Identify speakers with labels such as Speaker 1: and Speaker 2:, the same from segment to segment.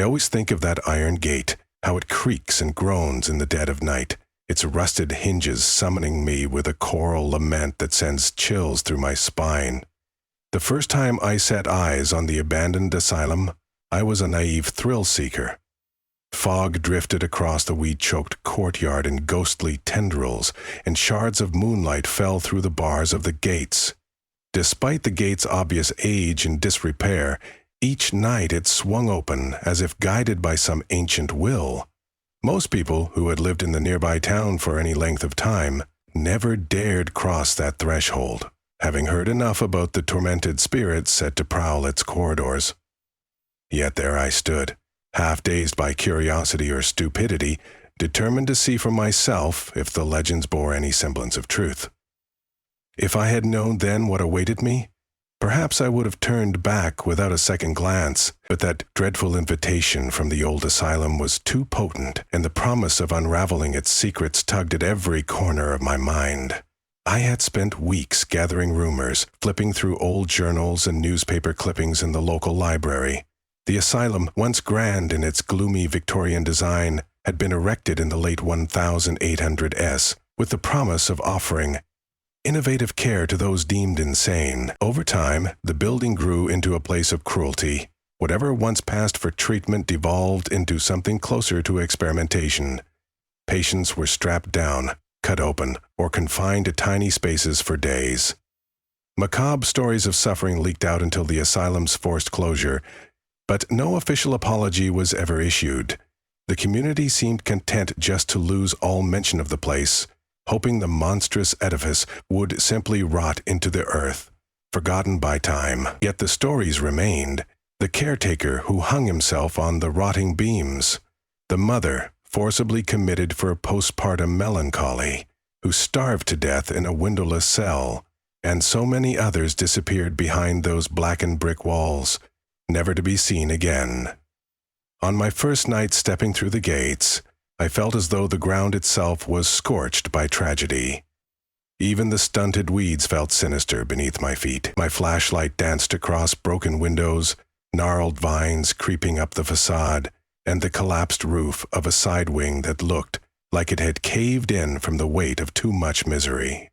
Speaker 1: always think of that iron gate, how it creaks and groans in the dead of night, its rusted hinges summoning me with a choral lament that sends chills through my spine. The first time I set eyes on the abandoned asylum, I was a naive thrill-seeker. Fog drifted across the weed-choked courtyard in ghostly tendrils, and shards of moonlight fell through the bars of the gates. Despite the gate's obvious age and disrepair, each night it swung open as if guided by some ancient will. Most people who had lived in the nearby town for any length of time never dared cross that threshold, having heard enough about the tormented spirits said to prowl its corridors. Yet there I stood, half dazed by curiosity or stupidity, determined to see for myself if the legends bore any semblance of truth. If I had known then what awaited me, perhaps I would have turned back without a second glance, but that dreadful invitation from the old asylum was too potent, and the promise of unraveling its secrets tugged at every corner of my mind. I had spent weeks gathering rumors, flipping through old journals and newspaper clippings in the local library. The asylum, once grand in its gloomy Victorian design, had been erected in the late 1800s with the promise of offering innovative care to those deemed insane. Over time, the building grew into a place of cruelty. Whatever once passed for treatment devolved into something closer to experimentation. Patients were strapped down, cut open, or confined to tiny spaces for days. Macabre stories of suffering leaked out until the asylum's forced closure, but no official apology was ever issued. The community seemed content just to lose all mention of the place, hoping the monstrous edifice would simply rot into the earth, forgotten by time. Yet the stories remained. The caretaker who hung himself on the rotting beams, the mother forcibly committed for postpartum melancholy, who starved to death in a windowless cell, and so many others disappeared behind those blackened brick walls, never to be seen again. On my first night stepping through the gates, I felt as though the ground itself was scorched by tragedy. Even the stunted weeds felt sinister beneath my feet. My flashlight danced across broken windows, gnarled vines creeping up the facade, and the collapsed roof of a side wing that looked like it had caved in from the weight of too much misery.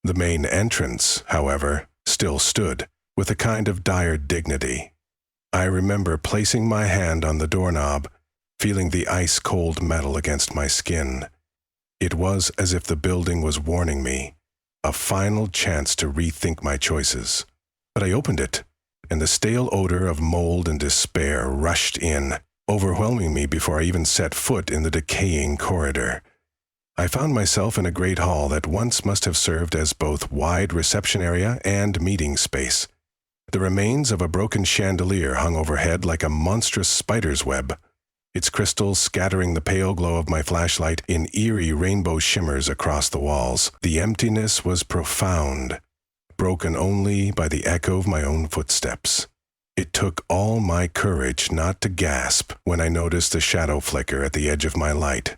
Speaker 1: The main entrance, however, still stood, with a kind of dire dignity. I remember placing my hand on the doorknob, feeling the ice-cold metal against my skin. It was as if the building was warning me, a final chance to rethink my choices. But I opened it, and the stale odor of mold and despair rushed in, overwhelming me before I even set foot in the decaying corridor. I found myself in a great hall that once must have served as both wide reception area and meeting space. The remains of a broken chandelier hung overhead like a monstrous spider's web, its crystals scattering the pale glow of my flashlight in eerie rainbow shimmers across the walls. The emptiness was profound, broken only by the echo of my own footsteps. It took all my courage not to gasp when I noticed a shadow flicker at the edge of my light.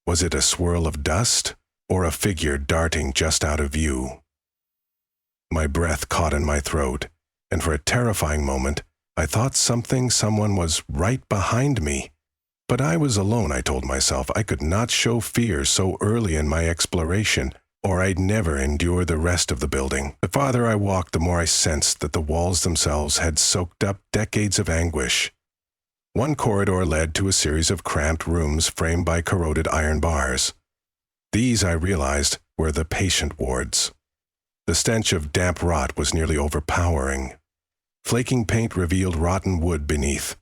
Speaker 1: Was it a swirl of dust, or a figure darting just out of view? My breath caught in my throat, and for a terrifying moment, I thought someone was right behind me. But I was alone, I told myself. I could not show fear so early in my exploration, or I'd never endure the rest of the building. The farther I walked, the more I sensed that the walls themselves had soaked up decades of anguish. One corridor led to a series of cramped rooms framed by corroded iron bars. These, I realized, were the patient wards. The stench of damp rot was nearly overpowering. Flaking paint revealed rotten wood beneath,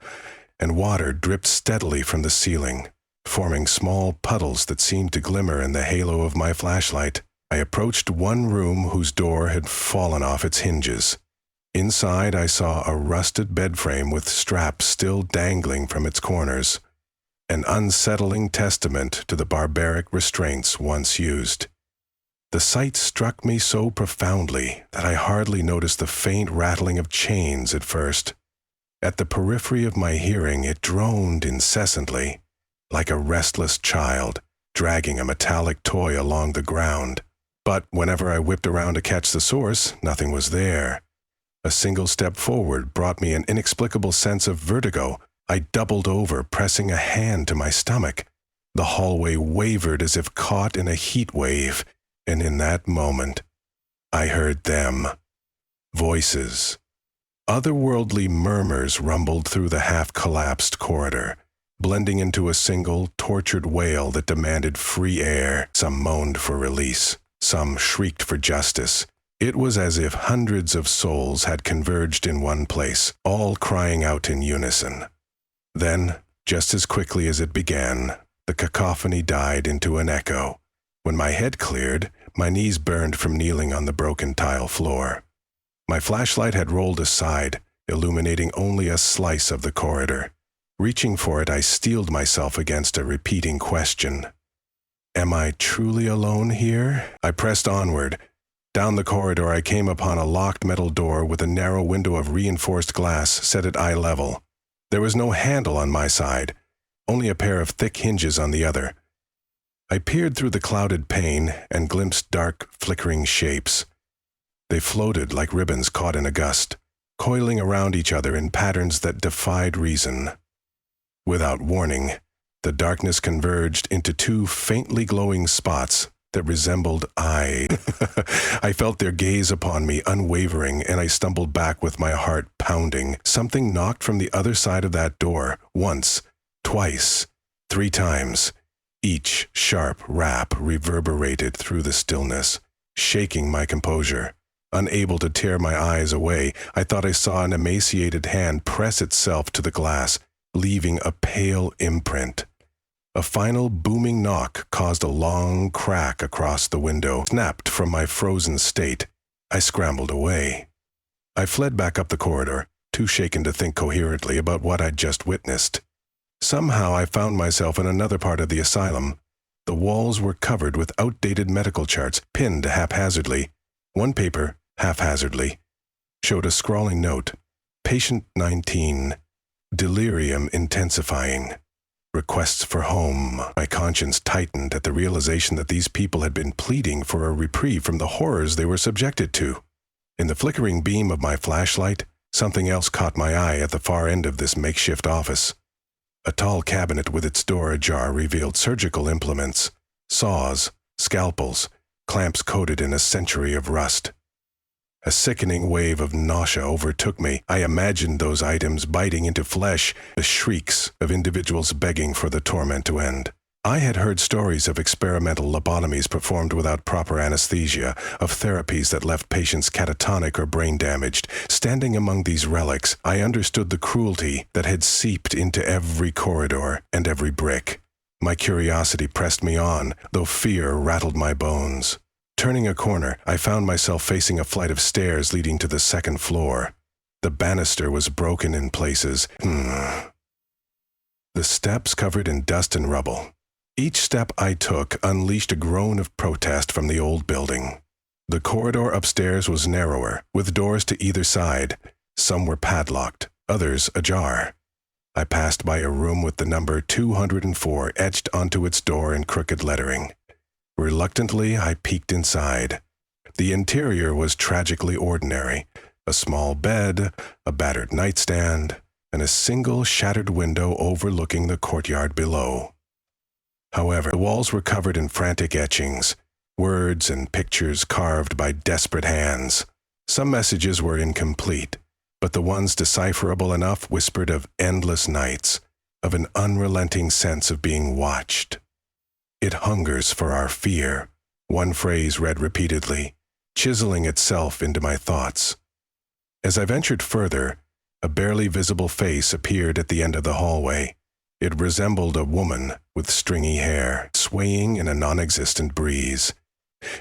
Speaker 1: and water dripped steadily from the ceiling, forming small puddles that seemed to glimmer in the halo of my flashlight. I approached one room whose door had fallen off its hinges. Inside, I saw a rusted bed frame with straps still dangling from its corners, an unsettling testament to the barbaric restraints once used. The sight struck me so profoundly that I hardly noticed the faint rattling of chains at first. At the periphery of my hearing, it droned incessantly, like a restless child dragging a metallic toy along the ground. But whenever I whipped around to catch the source, nothing was there. A single step forward brought me an inexplicable sense of vertigo, I doubled over, pressing a hand to my stomach. The hallway wavered as if caught in a heat wave, and in that moment, I heard them. Voices. Otherworldly murmurs rumbled through the half-collapsed corridor, blending into a single, tortured wail that demanded free air. Some moaned for release. Some shrieked for justice. It was as if hundreds of souls had converged in one place, all crying out in unison. Then, just as quickly as it began, the cacophony died into an echo. When my head cleared, my knees burned from kneeling on the broken tile floor. My flashlight had rolled aside, illuminating only a slice of the corridor. Reaching for it, I steeled myself against a repeating question. Am I truly alone here? I pressed onward. Down the corridor, I came upon a locked metal door with a narrow window of reinforced glass set at eye level. There was no handle on my side, only a pair of thick hinges on the other. I peered through the clouded pane and glimpsed dark, flickering shapes. They floated like ribbons caught in a gust, coiling around each other in patterns that defied reason. Without warning, the darkness converged into two faintly glowing spots that resembled I felt their gaze upon me, unwavering, and I stumbled back with my heart pounding. Something knocked from the other side of that door, once, twice, 3 times. Each sharp rap reverberated through the stillness, shaking my composure. Unable to tear my eyes away, I thought I saw an emaciated hand press itself to the glass, leaving a pale imprint. A final booming knock caused a long crack across the window. Snapped from my frozen state, I scrambled away. I fled back up the corridor, too shaken to think coherently about what I'd just witnessed. Somehow I found myself in another part of the asylum. The walls were covered with outdated medical charts, pinned haphazardly. One paper, haphazardly, showed a scrawling note. Patient 19. Delirium intensifying. Requests for home. My conscience tightened at the realization that these people had been pleading for a reprieve from the horrors they were subjected to. In the flickering beam of my flashlight, something else caught my eye at the far end of this makeshift office. A tall cabinet with its door ajar revealed surgical implements, saws, scalpels, clamps coated in a century of rust. A sickening wave of nausea overtook me. I imagined those items biting into flesh, the shrieks of individuals begging for the torment to end. I had heard stories of experimental lobotomies performed without proper anesthesia, of therapies that left patients catatonic or brain damaged. Standing among these relics, I understood the cruelty that had seeped into every corridor and every brick. My curiosity pressed me on, though fear rattled my bones. Turning a corner, I found myself facing a flight of stairs leading to the second floor. The banister was broken in places. The steps covered in dust and rubble. Each step I took unleashed a groan of protest from the old building. The corridor upstairs was narrower, with doors to either side. Some were padlocked, others ajar. I passed by a room with the number 204 etched onto its door in crooked lettering. Reluctantly, I peeked inside. The interior was tragically ordinary. A small bed, a battered nightstand, and a single shattered window overlooking the courtyard below. However, the walls were covered in frantic etchings, words and pictures carved by desperate hands. Some messages were incomplete, but the ones decipherable enough whispered of endless nights, of an unrelenting sense of being watched. It hungers for our fear, one phrase read repeatedly, chiseling itself into my thoughts. As I ventured further, a barely visible face appeared at the end of the hallway. It resembled a woman with stringy hair, swaying in a non-existent breeze.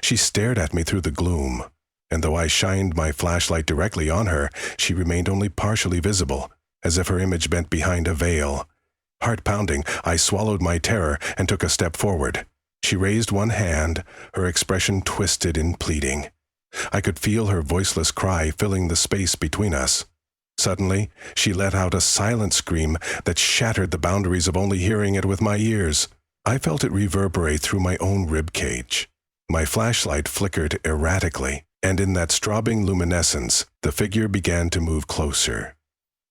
Speaker 1: She stared at me through the gloom, and though I shined my flashlight directly on her, she remained only partially visible, as if her image bent behind a veil. Heart pounding, I swallowed my terror and took a step forward. She raised one hand, her expression twisted in pleading. I could feel her voiceless cry filling the space between us. Suddenly, she let out a silent scream that shattered the boundaries of only hearing it with my ears. I felt it reverberate through my own rib cage. My flashlight flickered erratically, and in that strobing luminescence, the figure began to move closer.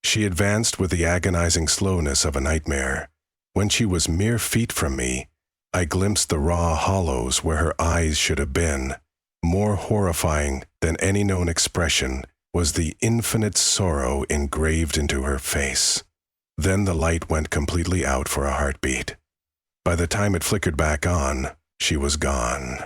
Speaker 1: She advanced with the agonizing slowness of a nightmare. When she was mere feet from me, I glimpsed the raw hollows where her eyes should have been. More horrifying than any known expression was the infinite sorrow engraved into her face. Then the light went completely out for a heartbeat. By the time it flickered back on, she was gone.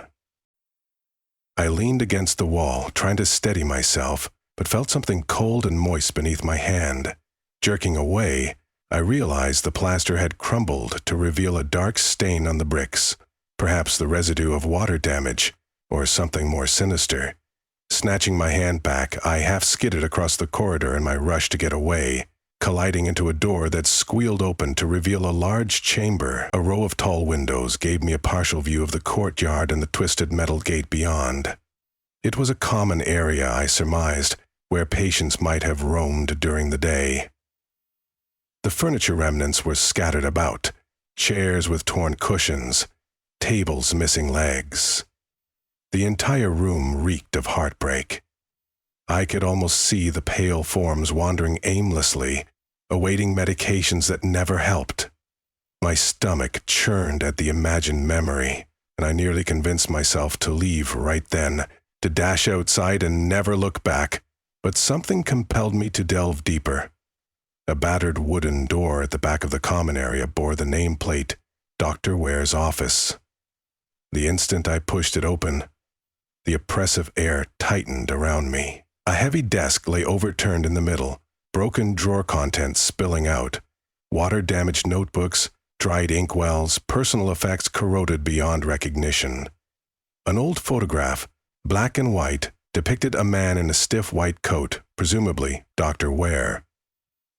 Speaker 1: I leaned against the wall, trying to steady myself, but felt something cold and moist beneath my hand. Jerking away, I realized the plaster had crumbled to reveal a dark stain on the bricks, perhaps the residue of water damage, or something more sinister. Snatching my hand back, I half skidded across the corridor in my rush to get away, colliding into a door that squealed open to reveal a large chamber. A row of tall windows gave me a partial view of the courtyard and the twisted metal gate beyond. It was a common area, I surmised, where patients might have roamed during the day. The furniture remnants were scattered about, chairs with torn cushions, tables missing legs. The entire room reeked of heartbreak. I could almost see the pale forms wandering aimlessly, awaiting medications that never helped. My stomach churned at the imagined memory, and I nearly convinced myself to leave right then, to dash outside and never look back, but something compelled me to delve deeper. A battered wooden door at the back of the common area bore the nameplate, Dr. Ware's office. The instant I pushed it open, the oppressive air tightened around me. A heavy desk lay overturned in the middle, broken drawer contents spilling out, water-damaged notebooks, dried inkwells, personal effects corroded beyond recognition. An old photograph, black and white, depicted a man in a stiff white coat, presumably Dr. Ware.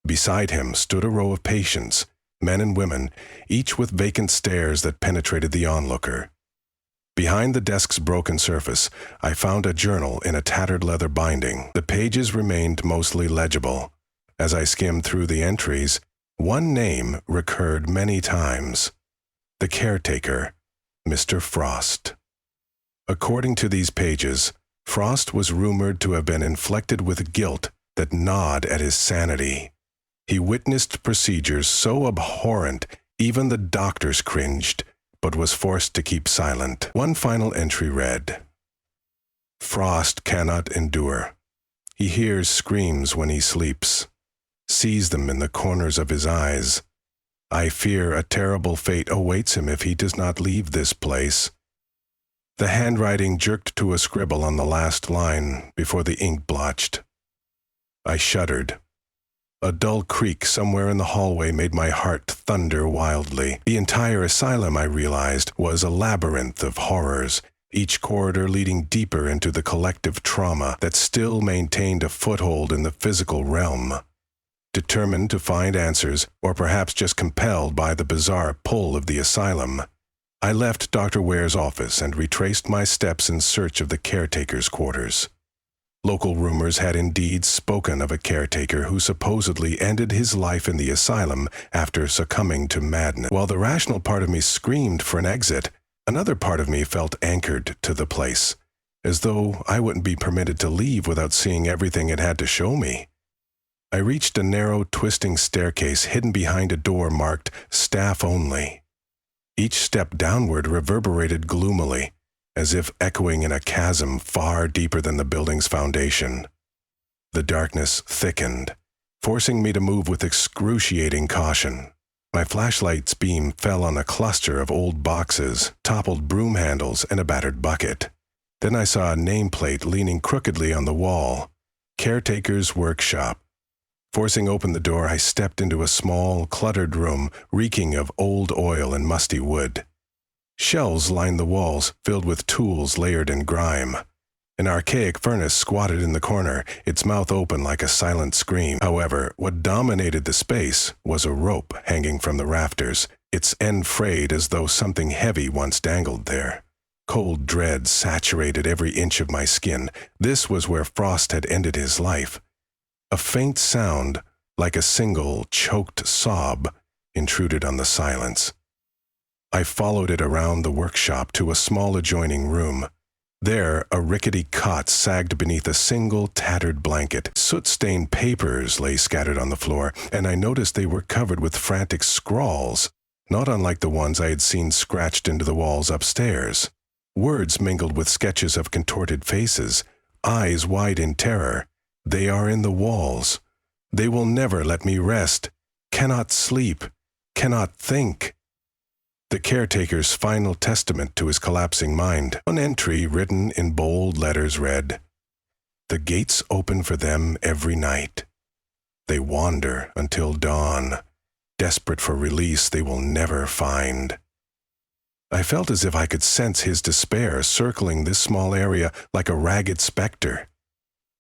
Speaker 1: Beside him stood a row of patients, men and women, each with vacant stares that penetrated the onlooker. Behind the desk's broken surface, I found a journal in a tattered leather binding. The pages remained mostly legible. As I skimmed through the entries, one name recurred many times. The caretaker, Mr. Frost. According to these pages, Frost was rumored to have been inflected with guilt that gnawed at his sanity. He witnessed procedures so abhorrent even the doctors cringed, but was forced to keep silent. One final entry read, "Frost cannot endure. He hears screams when he sleeps, sees them in the corners of his eyes. I fear a terrible fate awaits him if he does not leave this place." The handwriting jerked to a scribble on the last line before the ink blotched. I shuddered. A dull creak somewhere in the hallway made my heart thunder wildly. The entire asylum, I realized, was a labyrinth of horrors, each corridor leading deeper into the collective trauma that still maintained a foothold in the physical realm. Determined to find answers, or perhaps just compelled by the bizarre pull of the asylum, I left Dr. Ware's office and retraced my steps in search of the caretaker's quarters. Local rumors had indeed spoken of a caretaker who supposedly ended his life in the asylum after succumbing to madness. While the rational part of me screamed for an exit, another part of me felt anchored to the place, as though I wouldn't be permitted to leave without seeing everything it had to show me. I reached a narrow, twisting staircase hidden behind a door marked "Staff Only." Each step downward reverberated gloomily, as if echoing in a chasm far deeper than the building's foundation. The darkness thickened, forcing me to move with excruciating caution. My flashlight's beam fell on a cluster of old boxes, toppled broom handles, and a battered bucket. Then I saw a nameplate leaning crookedly on the wall, "Caretaker's Workshop." Forcing open the door, I stepped into a small, cluttered room reeking of old oil and musty wood. Shelves lined the walls, filled with tools layered in grime. An archaic furnace squatted in the corner, its mouth open like a silent scream. However, what dominated the space was a rope hanging from the rafters, its end frayed as though something heavy once dangled there. Cold dread saturated every inch of my skin. This was where Frost had ended his life. A faint sound, like a single, choked sob, intruded on the silence. I followed it around the workshop to a small adjoining room. There, a rickety cot sagged beneath a single tattered blanket. Soot-stained papers lay scattered on the floor, and I noticed they were covered with frantic scrawls, not unlike the ones I had seen scratched into the walls upstairs. Words mingled with sketches of contorted faces, eyes wide in terror. They are in the walls. They will never let me rest. Cannot sleep. Cannot think. The caretaker's final testament to his collapsing mind. One entry written in bold letters read, "The gates open for them every night. They wander until dawn, desperate for release they will never find." I felt as if I could sense his despair circling this small area like a ragged specter.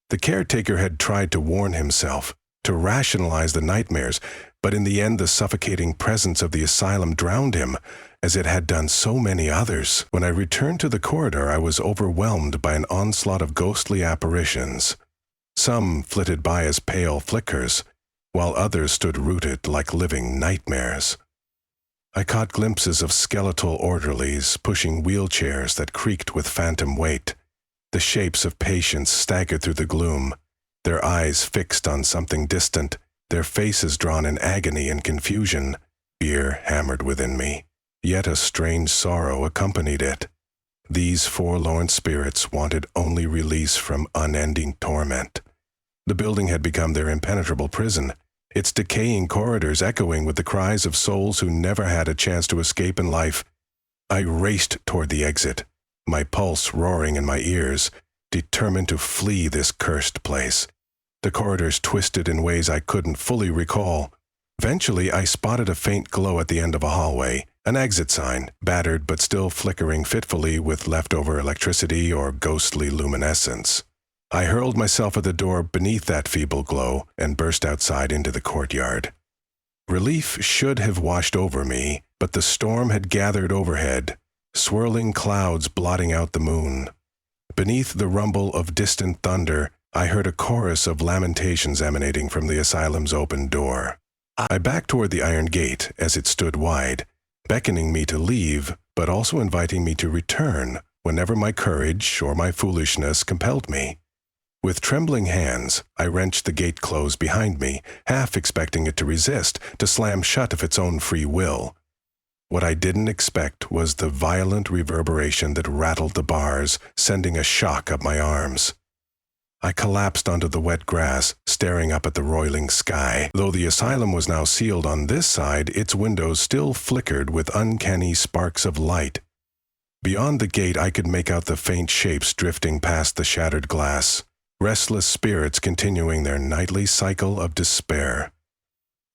Speaker 1: The caretaker had tried to warn himself, to rationalize the nightmares, but in the end the suffocating presence of the asylum drowned him, as it had done so many others. When I returned to the corridor, I was overwhelmed by an onslaught of ghostly apparitions. Some flitted by as pale flickers, while others stood rooted like living nightmares. I caught glimpses of skeletal orderlies pushing wheelchairs that creaked with phantom weight. The shapes of patients staggered through the gloom, their eyes fixed on something distant, their faces drawn in agony and confusion. Fear hammered within me, yet a strange sorrow accompanied it. These forlorn spirits wanted only release from unending torment. The building had become their impenetrable prison, its decaying corridors echoing with the cries of souls who never had a chance to escape in life. I raced toward the exit, my pulse roaring in my ears, determined to flee this cursed place. The corridors twisted in ways I couldn't fully recall. Eventually, I spotted a faint glow at the end of a hallway, an exit sign, battered but still flickering fitfully with leftover electricity or ghostly luminescence. I hurled myself at the door beneath that feeble glow and burst outside into the courtyard. Relief should have washed over me, but the storm had gathered overhead, swirling clouds blotting out the moon. Beneath the rumble of distant thunder, I heard a chorus of lamentations emanating from the asylum's open door. I backed toward the iron gate as it stood wide, beckoning me to leave, but also inviting me to return whenever my courage or my foolishness compelled me. With trembling hands, I wrenched the gate closed behind me, half expecting it to resist, to slam shut of its own free will. What I didn't expect was the violent reverberation that rattled the bars, sending a shock up my arms. I collapsed onto the wet grass, staring up at the roiling sky. Though the asylum was now sealed on this side, its windows still flickered with uncanny sparks of light. Beyond the gate, I could make out the faint shapes drifting past the shattered glass, restless spirits continuing their nightly cycle of despair.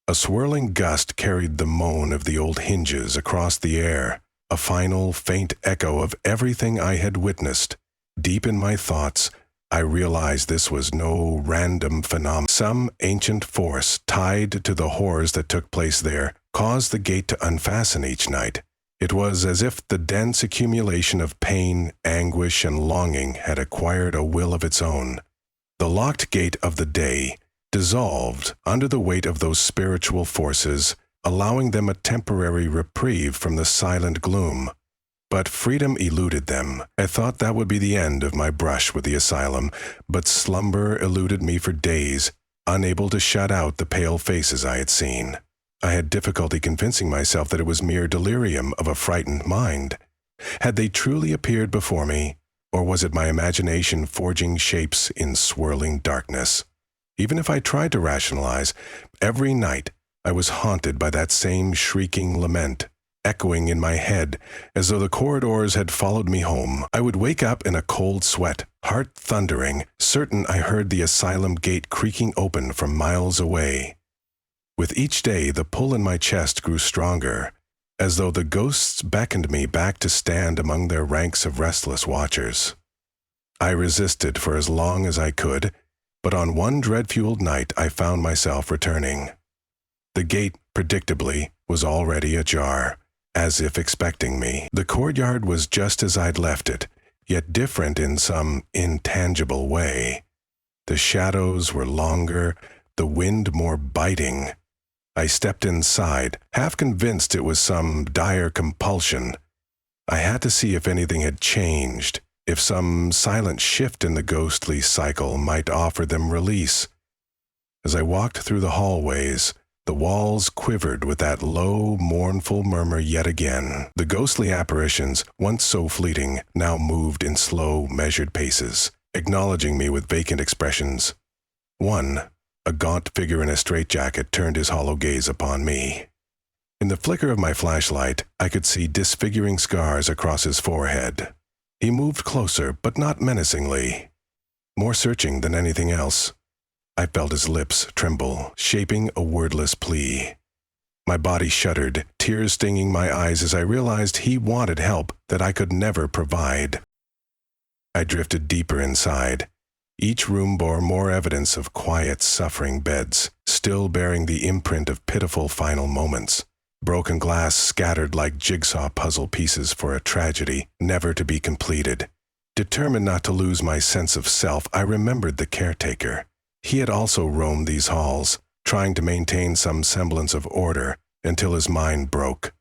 Speaker 1: A swirling gust carried the moan of the old hinges across the air, a final, faint echo of everything I had witnessed. Deep in my thoughts, I realized this was no random phenomenon. Some ancient force tied to the horrors that took place there caused the gate to unfasten each night. It was as if the dense accumulation of pain, anguish, and longing had acquired a will of its own. The locked gate of the day dissolved under the weight of those spiritual forces, allowing them a temporary reprieve from the silent gloom. But freedom eluded them. I thought that would be the end of my brush with the asylum, but slumber eluded me for days, unable to shut out the pale faces I had seen. I had difficulty convincing myself that it was mere delirium of a frightened mind. Had they truly appeared before me, or was it my imagination forging shapes in swirling darkness? Even if I tried to rationalize, every night I was haunted by that same shrieking lament, echoing in my head as though the corridors had followed me home. I would wake up in a cold sweat, heart thundering, certain I heard the asylum gate creaking open from miles away. With each day, the pull in my chest grew stronger, as though the ghosts beckoned me back to stand among their ranks of restless watchers. I resisted for as long as I could, but on one dread-fueled night I found myself returning. The gate, predictably, was already ajar, as if expecting me. The courtyard was just as I'd left it, yet different in some intangible way. The shadows were longer, the wind more biting. I stepped inside, half convinced it was some dire compulsion. I had to see if anything had changed, if some silent shift in the ghostly cycle might offer them release. As I walked through the hallways, the walls quivered with that low, mournful murmur yet again. The ghostly apparitions, once so fleeting, now moved in slow, measured paces, acknowledging me with vacant expressions. One, a gaunt figure in a straitjacket, turned his hollow gaze upon me. In the flicker of my flashlight, I could see disfiguring scars across his forehead. He moved closer, but not menacingly. More searching than anything else. I felt his lips tremble, shaping a wordless plea. My body shuddered, tears stinging my eyes as I realized he wanted help that I could never provide. I drifted deeper inside. Each room bore more evidence of quiet, suffering beds, still bearing the imprint of pitiful final moments. Broken glass scattered like jigsaw puzzle pieces for a tragedy never to be completed. Determined not to lose my sense of self, I remembered the caretaker. He had also roamed these halls, trying to maintain some semblance of order until his mind broke.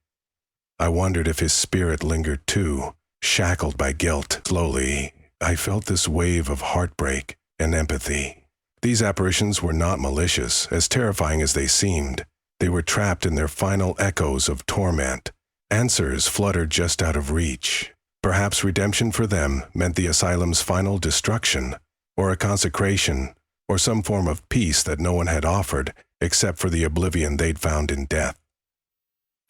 Speaker 1: I wondered if his spirit lingered too, shackled by guilt. Slowly, I felt this wave of heartbreak and empathy. These apparitions were not malicious, as terrifying as they seemed. They were trapped in their final echoes of torment. Answers fluttered just out of reach. Perhaps redemption for them meant the asylum's final destruction, or a consecration, or some form of peace that no one had offered, except for the oblivion they'd found in death.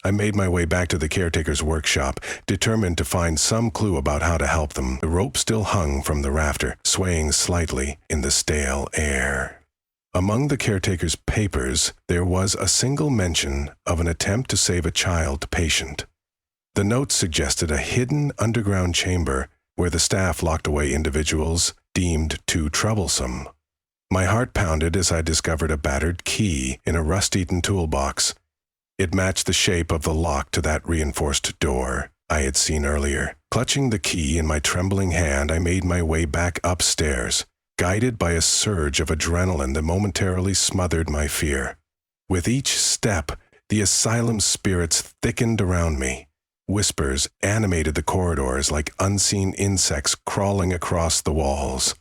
Speaker 1: I made my way back to the caretaker's workshop, determined to find some clue about how to help them. The rope still hung from the rafter, swaying slightly in the stale air. Among the caretaker's papers, there was a single mention of an attempt to save a child patient. The note suggested a hidden underground chamber where the staff locked away individuals deemed too troublesome. My heart pounded as I discovered a battered key in a rust-eaten toolbox. It matched the shape of the lock to that reinforced door I had seen earlier. Clutching the key in my trembling hand, I made my way back upstairs, guided by a surge of adrenaline that momentarily smothered my fear. With each step, the asylum spirits thickened around me. Whispers animated the corridors like unseen insects crawling across the walls.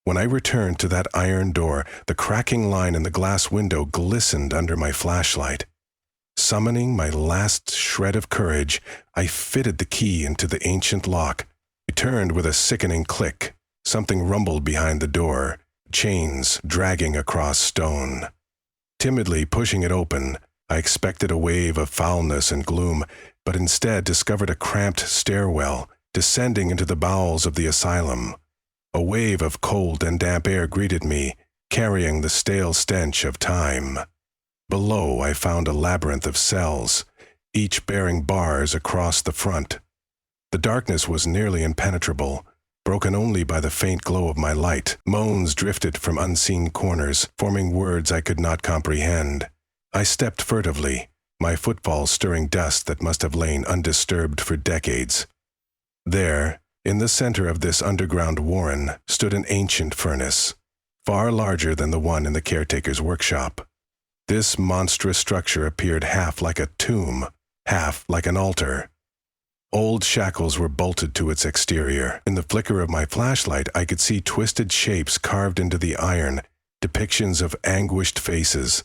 Speaker 1: When I returned to that iron door, the cracking line in the glass window glistened under my flashlight. Summoning my last shred of courage, I fitted the key into the ancient lock. It turned with a sickening click. Something rumbled behind the door, chains dragging across stone. Timidly pushing it open, I expected a wave of foulness and gloom, but instead discovered a cramped stairwell descending into the bowels of the asylum. A wave of cold and damp air greeted me, carrying the stale stench of time. Below, I found a labyrinth of cells, each bearing bars across the front. The darkness was nearly impenetrable, broken only by the faint glow of my light. Moans drifted from unseen corners, forming words I could not comprehend. I stepped furtively, my footfalls stirring dust that must have lain undisturbed for decades. There, in the center of this underground warren, stood an ancient furnace, far larger than the one in the caretaker's workshop. This monstrous structure appeared half like a tomb, half like an altar. Old shackles were bolted to its exterior. In the flicker of my flashlight, I could see twisted shapes carved into the iron, depictions of anguished faces.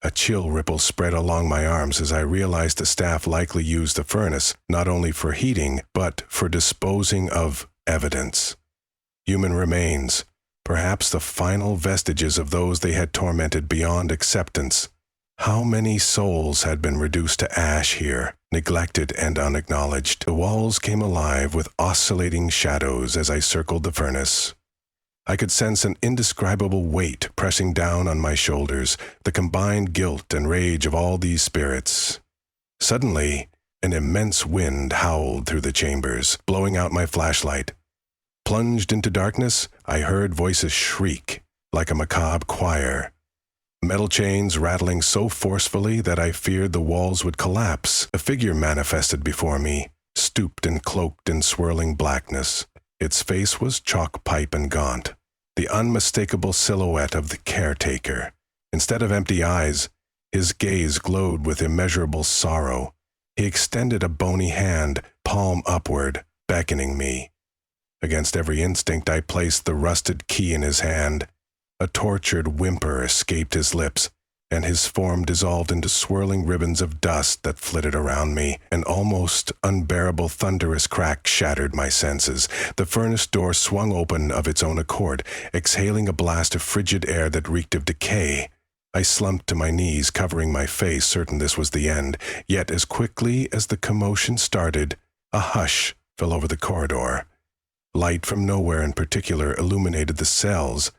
Speaker 1: A chill ripple spread along my arms as I realized the staff likely used the furnace not only for heating, but for disposing of evidence. Human remains, perhaps the final vestiges of those they had tormented beyond acceptance. How many souls had been reduced to ash here, neglected and unacknowledged? The walls came alive with oscillating shadows as I circled the furnace. I could sense an indescribable weight pressing down on my shoulders, the combined guilt and rage of all these spirits. Suddenly, an immense wind howled through the chambers, blowing out my flashlight. Plunged into darkness, I heard voices shriek, like a macabre choir. Metal chains rattling so forcefully that I feared the walls would collapse. A figure manifested before me, stooped and cloaked in swirling blackness. Its face was chalk pipe and gaunt, the unmistakable silhouette of the caretaker. Instead of empty eyes, his gaze glowed with immeasurable sorrow. He extended a bony hand, palm upward, beckoning me. Against every instinct, I placed the rusted key in his hand. A tortured whimper escaped his lips, and his form dissolved into swirling ribbons of dust that flitted around me. An almost unbearable thunderous crack shattered my senses. The furnace door swung open of its own accord, exhaling a blast of frigid air that reeked of decay. I slumped to my knees, covering my face, certain this was the end. Yet as quickly as the commotion started, a hush fell over the corridor. Light from nowhere in particular illuminated the cells,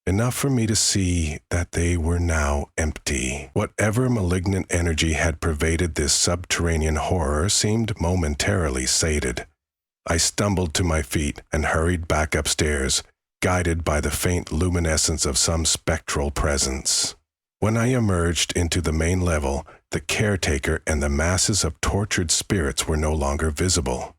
Speaker 1: enough for me to see that they were now empty. Whatever malignant energy had pervaded this subterranean horror seemed momentarily sated. I stumbled to my feet and hurried back upstairs, guided by the faint luminescence of some spectral presence. When I emerged into the main level, the caretaker and the masses of tortured spirits were no longer visible.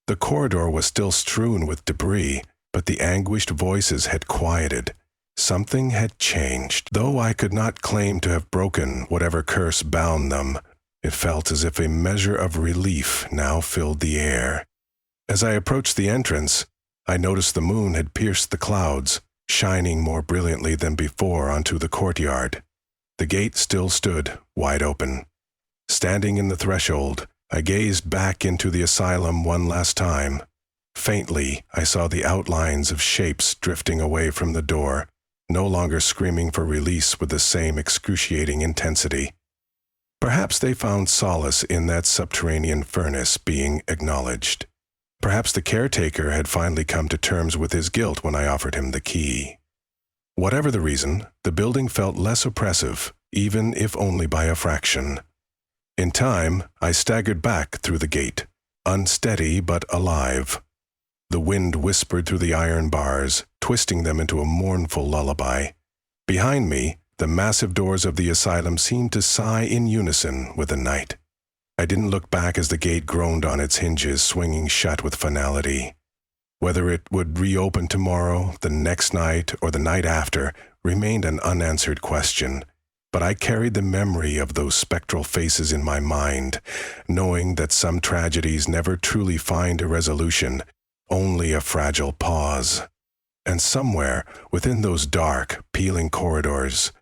Speaker 1: The corridor was still strewn with debris, but the anguished voices had quieted. Something had changed. Though I could not claim to have broken whatever curse bound them, it felt as if a measure of relief now filled the air. As I approached the entrance, I noticed the moon had pierced the clouds, shining more brilliantly than before onto the courtyard. The gate still stood, wide open. Standing in the threshold, I gazed back into the asylum one last time. Faintly, I saw the outlines of shapes drifting away from the door, no longer screaming for release with the same excruciating intensity. Perhaps they found solace in that subterranean furnace being acknowledged. Perhaps the caretaker had finally come to terms with his guilt when I offered him the key. Whatever the reason, the building felt less oppressive, even if only by a fraction. In time, I staggered back through the gate, unsteady but alive. The wind whispered through the iron bars, twisting them into a mournful lullaby. Behind me, the massive doors of the asylum seemed to sigh in unison with the night. I didn't look back as the gate groaned on its hinges, swinging shut with finality. Whether it would reopen tomorrow, the next night, or the night after, remained an unanswered question. But I carried the memory of those spectral faces in my mind, knowing that some tragedies never truly find a resolution, only a fragile pause. And somewhere within those dark, peeling corridors,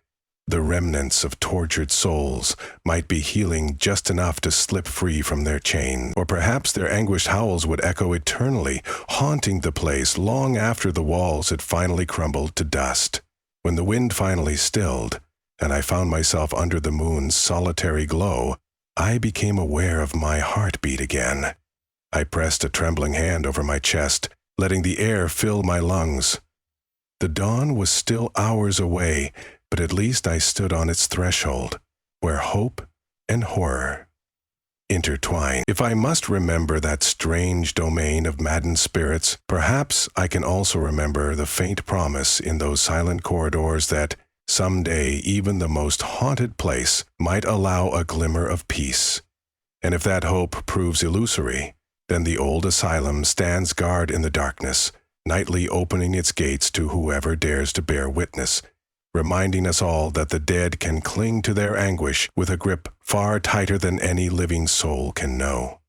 Speaker 1: the remnants of tortured souls might be healing just enough to slip free from their chain. Or perhaps their anguished howls would echo eternally, haunting the place long after the walls had finally crumbled to dust. When the wind finally stilled, and I found myself under the moon's solitary glow, I became aware of my heartbeat again. I pressed a trembling hand over my chest, letting the air fill my lungs. The dawn was still hours away, but at least I stood on its threshold, where hope and horror intertwine. If I must remember that strange domain of maddened spirits, perhaps I can also remember the faint promise in those silent corridors that someday even the most haunted place might allow a glimmer of peace. And if that hope proves illusory, then the old asylum stands guard in the darkness, nightly opening its gates to whoever dares to bear witness, reminding us all that the dead can cling to their anguish with a grip far tighter than any living soul can know.